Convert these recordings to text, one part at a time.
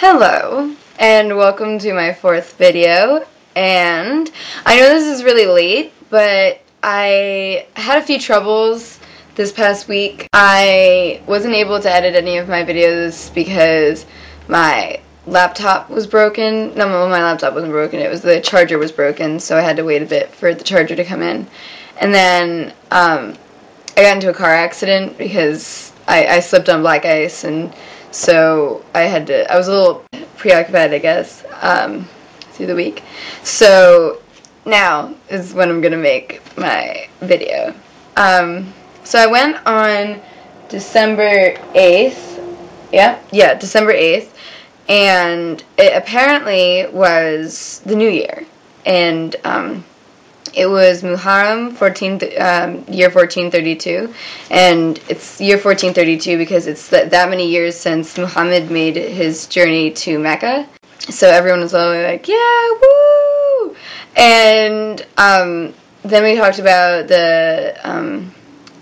Hello, and welcome to my fourth video, and I know this is really late, but I had a few troubles this past week. I wasn't able to edit any of my videos because my laptop was broken. No, my laptop wasn't broken, it was the charger was broken, so I had to wait a bit for the charger to come in. And then I got into a car accident because I slipped on black ice, and so I was a little preoccupied, I guess, through the week. So now is when I'm gonna make my video. So I went on December 8th, yeah, December 8th, and it apparently was the New Year, and it was Muharram, year 1432, and it's year 1432 because it's that many years since Muhammad made his journey to Mecca. So everyone was all like, yeah, woo! And then we talked about the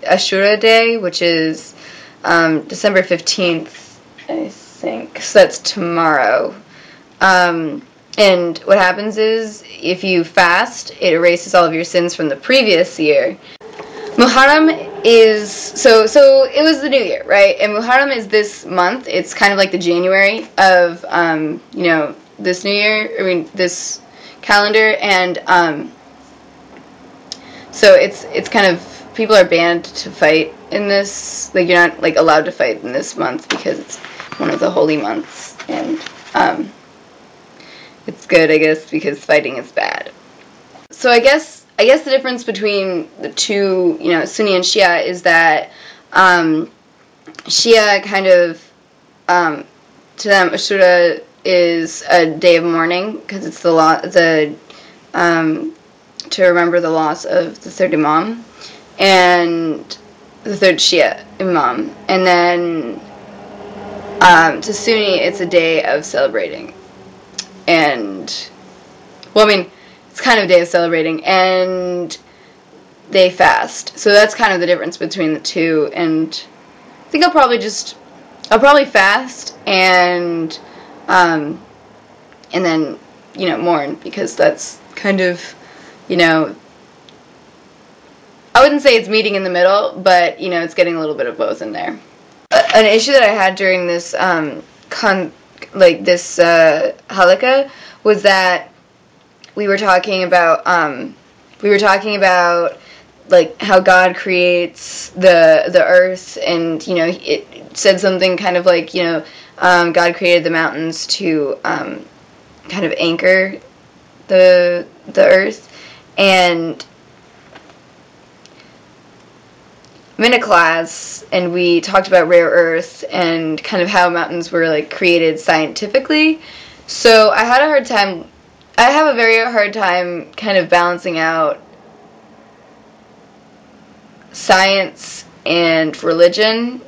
Ashura Day, which is December 15th, I think. So that's tomorrow. And what happens is, if you fast, it erases all of your sins from the previous year. Muharram is, so it was the New Year, right? And Muharram is this month. It's kind of like the January of, this New Year, this calendar, and, so it's kind of, people are banned to fight in this, like, you're not, like, allowed to fight in this month because it's one of the holy months, and, it's good, I guess, because fighting is bad. So I guess the difference between the two, Sunni and Shia, is that Shia kind of, to them, Ashura is a day of mourning because it's to remember the loss of the third Imam and the third Shia Imam, and then to Sunni, it's a day of celebrating. And, well, I mean, it's kind of a day of celebrating, and they fast. So that's kind of the difference between the two, and I think I'll probably fast, and then, mourn, because that's kind of, I wouldn't say it's meeting in the middle, but, it's getting a little bit of both in there. An issue that I had during this, halakha was that we were talking about like how God creates the earth, and it said something kind of like God created the mountains to kind of anchor the earth, and I'm in a class, and we talked about rare earth and kind of how mountains were, like, created scientifically. So I have a very hard time kind of balancing out science and religion.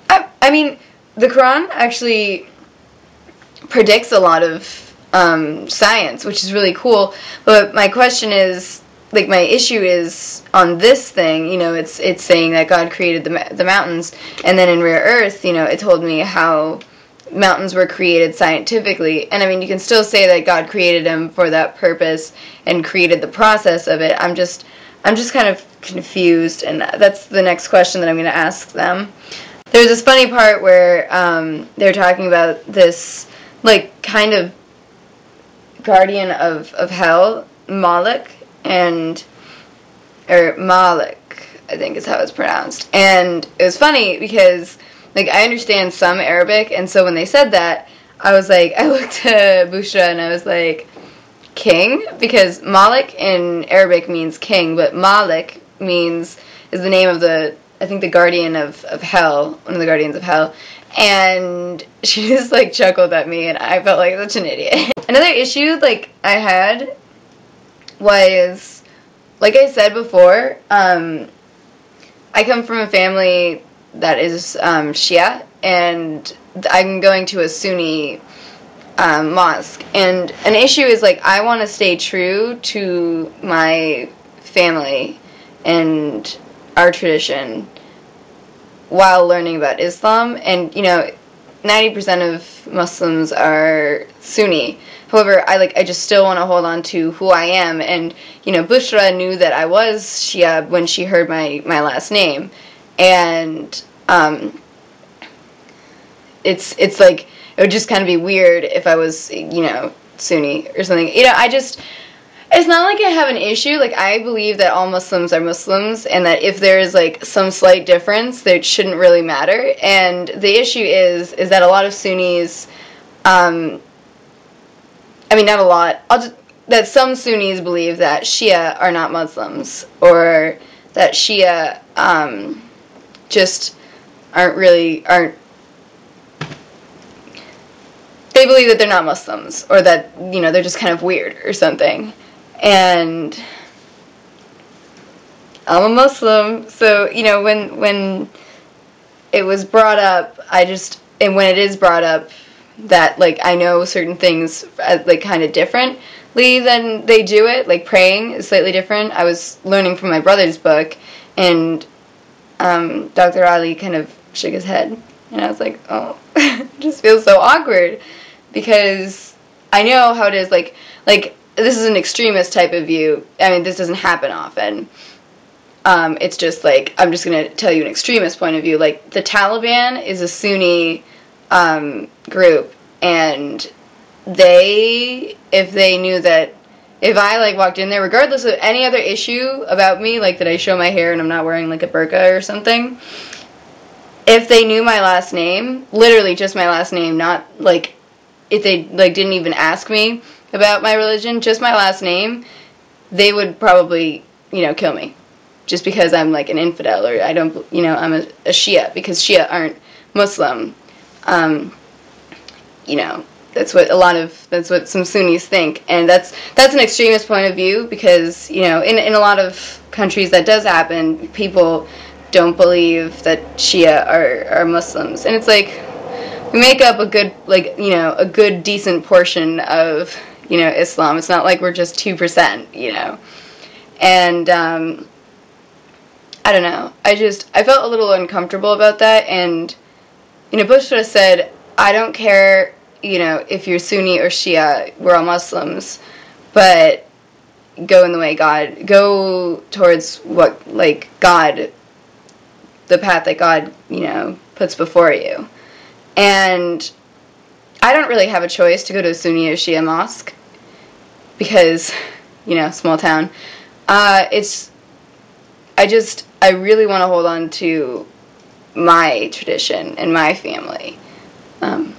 I mean, the Quran actually predicts a lot of science, which is really cool, but my question is, like, my issue is on this thing, it's saying that God created the mountains, and then in Rare Earth, it told me how mountains were created scientifically, and I mean, you can still say that God created them for that purpose and created the process of it. I'm just kind of confused, and that's the next question that I'm going to ask them. There's this funny part where they're talking about this, like, kind of guardian of hell, Malik, or Malik, I think is how it's pronounced. And it was funny because, like, I understand some Arabic, and so when they said that, I was like, I looked at Bushra and I was like, king? Because Malik in Arabic means king, but Malik is the name of I think the guardian of hell, one of the guardians of hell. And she just, like, chuckled at me, and I felt like such an idiot. Another issue, like, I had was, like I said before, I come from a family that is Shia, and I'm going to a Sunni mosque, and an issue is, like, I want to stay true to my family and our tradition while learning about Islam, and 90% of Muslims are Sunni. However, I just still want to hold on to who I am, and Bushra knew that I was Shia when she heard my last name, and it's like it would just kind of be weird if I was Sunni or something. It's not like I have an issue. Like, I believe that all Muslims are Muslims, and that if there is, like, some slight difference, that it shouldn't really matter. And the issue is that a lot of Sunnis, I mean, not a lot, that some Sunnis believe that Shia are not Muslims, or that Shia, just aren't, they believe that they're not Muslims, or that, they're just kind of weird or something. And I'm a Muslim, so, when it was brought up, and when it is brought up that, like, I know certain things, like, kind of differently than they do it, like, praying is slightly different. I was learning from my brother's book, and Dr. Ali kind of shook his head, and I was like, oh, it just feels so awkward, because I know how it is, like, this is an extremist type of view. I mean, this doesn't happen often. It's just like, I'm just going to tell you an extremist point of view. Like, the Taliban is a Sunni group, and if they knew that if I, like, walked in there, regardless of any other issue about me, like that I show my hair and I'm not wearing, like, a burqa or something, if they knew my last name, literally just my last name, not, like, if they, like, didn't even ask me about my religion, just my last name, they would probably, kill me. Just because I'm, like, an infidel, or I don't, I'm a Shia, because Shia aren't Muslim. That's what some Sunnis think. And that's an extremist point of view, because, in a lot of countries that does happen, people don't believe that Shia are Muslims. And it's like, we make up a good, like, a good, decent portion of, Islam. It's not like we're just 2%, And, I don't know. I felt a little uncomfortable about that, and, Bushra said, I don't care, if you're Sunni or Shia, we're all Muslims, but go in the way go towards what, like, God, the path that God, puts before you. And I don't really have a choice to go to a Sunni or Shia mosque, because, small town. I really want to hold on to my tradition and my family. And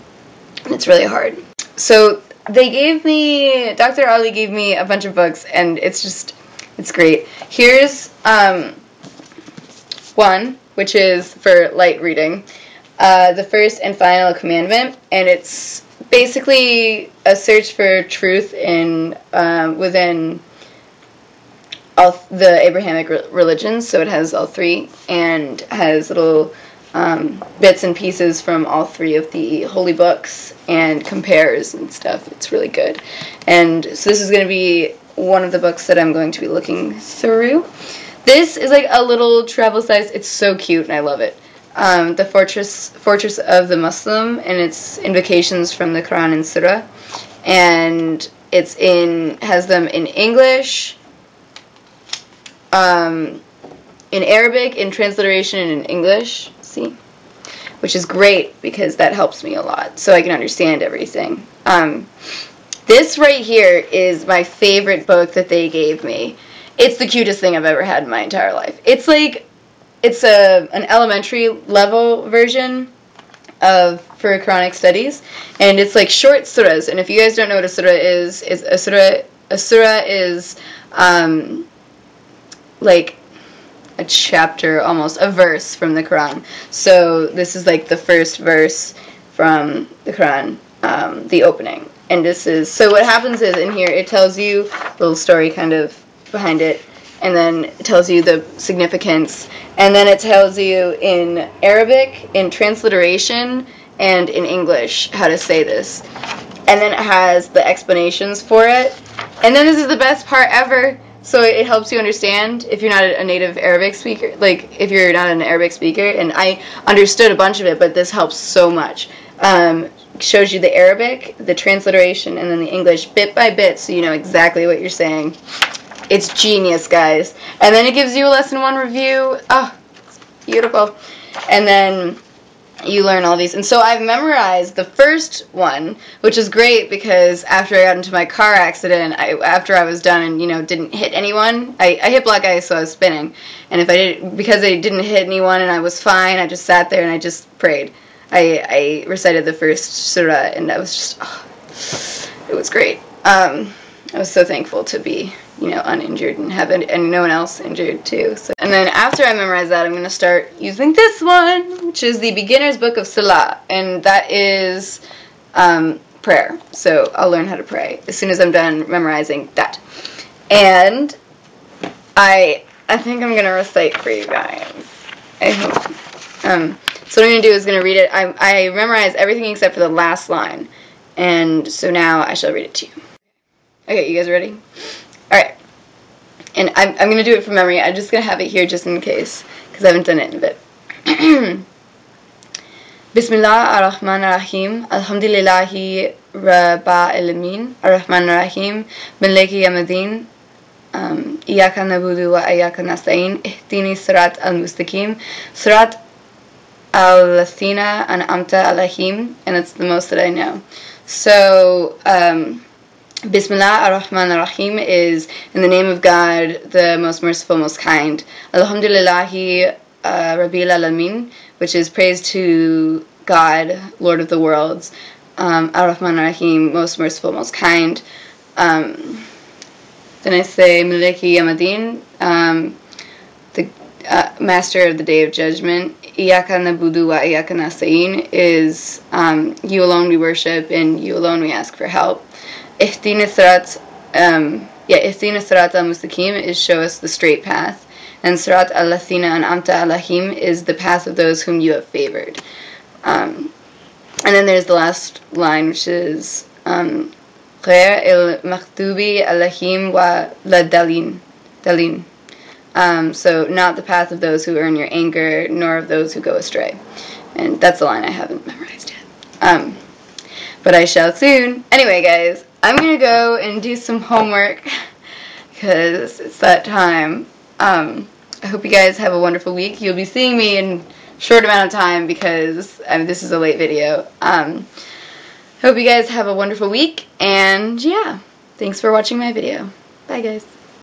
it's really hard. So Dr. Ali gave me a bunch of books, and it's great. Here's one, which is for light reading. The First and Final Commandment, and it's basically a search for truth within all the Abrahamic religions, so it has all three, and has little bits and pieces from all three of the holy books, and compares and stuff. It's really good. And so this is going to be one of the books that I'm going to be looking through. This is like a little travel size. It's so cute, and I love it. The Fortress of the Muslim, and it's invocations from the Quran and Surah, and has them in English, in Arabic, in transliteration, and in English. See, which is great, because that helps me a lot, so I can understand everything. This right here is my favorite book that they gave me. It's the cutest thing I've ever had in my entire life. It's like, it's an elementary level version for Quranic studies, and it's like short surahs. And if you guys don't know what a surah is a surah is like a chapter, almost a verse from the Quran. So this is like the first verse from the Quran, the opening. And so what happens is, in here it tells you a little story kind of behind it, and then it tells you the significance, and then it tells you in Arabic, in transliteration, and in English how to say this. And then it has the explanations for it. And then this is the best part ever. So it helps you understand if you're not a native Arabic speaker, like if you're not an Arabic speaker, and I understood a bunch of it, but this helps so much. shows you the Arabic, the transliteration, and then the English bit by bit, so you know exactly what you're saying. It's genius, guys. And then it gives you a lesson 1 review. Oh, beautiful. And then you learn all these. And so I've memorized the first one, which is great because after I got into my car accident, after I was done and, you know, didn't hit anyone, I hit black ice, so I was spinning. And if I didn't, because I didn't hit anyone and I was fine, I just sat there and I just prayed. I recited the first surah, and I was just, oh, it was great. I was so thankful to be, you know, uninjured and have and no one else injured too. So, and then after I memorize that, I'm going to start using this one, which is the Beginner's Book of Salah, and that is prayer. So I'll learn how to pray as soon as I'm done memorizing that. And I think I'm going to recite for you guys. I hope. So what I'm going to do is going to read it. I memorized everything except for the last line, and so now I shall read it to you. Okay, you guys ready? Alright. And I'm going to do it from memory. I'm just going to have it here just in case, because I haven't done it in a bit. Bismillah ar-Rahman ar-Rahim. Alhamdulillahi Rabbil Alamin. Ar-Rahman ar-Rahim. Maliki Yawmiddin. Iyaka nabudu wa iyaka nasta'in. Ihdini sirat al-mustaqim. Sirat al-Lathina an'amta alayhim. And that's the most that I know. So, Bismillah ar-Rahman ar-Rahim is in the name of God, the most merciful, most kind. Alhamdulillahi Rabbil Alamin, which is praise to God, Lord of the worlds. Ar-Rahman ar-Rahim, most merciful, most kind. Then I say Maliki Yawmiddin, the master of the day of judgment. Iyaka nabudu wa iyaka nasta'in is you alone we worship and you alone we ask for help. Ihdina sirat al-mustaqim is show us the straight path, and sirat al-lathina an'amta alayhim is the path of those whom you have favored. And then there's the last line, which is Ghair il-maghdubi alayhim wa la-dalin. So not the path of those who earn your anger, nor of those who go astray. And that's a line I haven't memorized yet. But I shall soon. Anyway, guys, I'm going to go and do some homework because it's that time. I hope you guys have a wonderful week. You'll be seeing me in a short amount of time because this is a late video. Hope you guys have a wonderful week, and yeah, thanks for watching my video. Bye, guys.